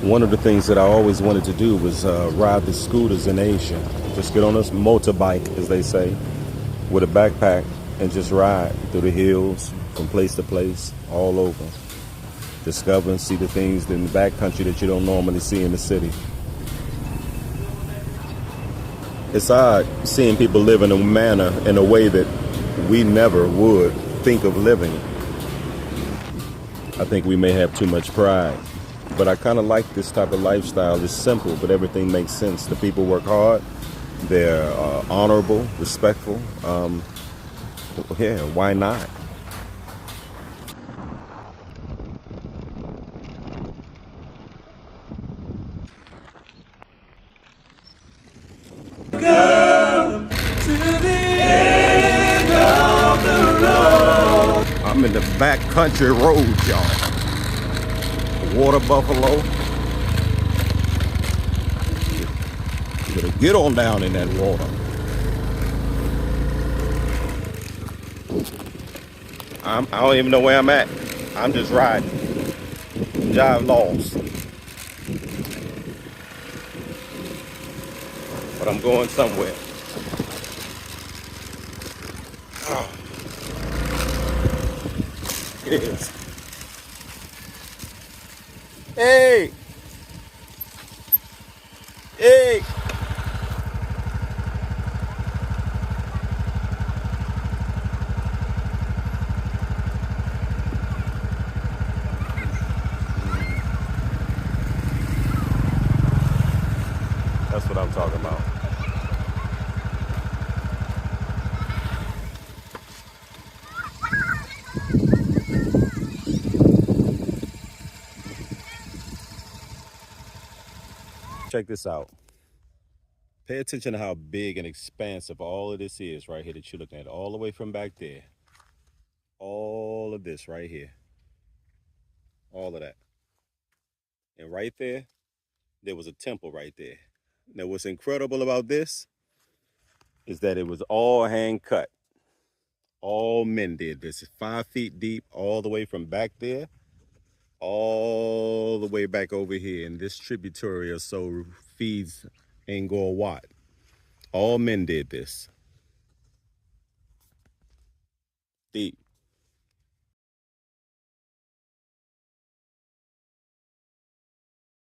One of the things that I always wanted to do was ride the scooters in Asia. Just get on this motorbike, as they say, with a backpack and just ride through the hills from place to place, all over. Discover and see the things in the backcountry that you don't normally see in the city. It's odd seeing people live in a way that we never would think of living. I think we may have too much pride. But I kind of like this type of lifestyle. It's simple, but everything makes sense. The people work hard. They're honorable, respectful. Yeah, why not? I'm in the backcountry road, y'all. Water buffalo. You better get on down in that water. I don't even know where I'm at. I'm just riding. Jive lost. But I'm going somewhere. Oh. It is. Hey! Hey! That's what I'm talking about. Check this out. Pay attention to how big and expansive all of this is right here that you're looking at. All the way from back there. All of this right here. All of that. And right there was a temple right there. Now what's incredible about this is that it was all hand cut. All men did this. 5 feet deep, all the way from back there, all the way back over here. And this tributary or so feeds Angkor Wat. All men did this. Deep.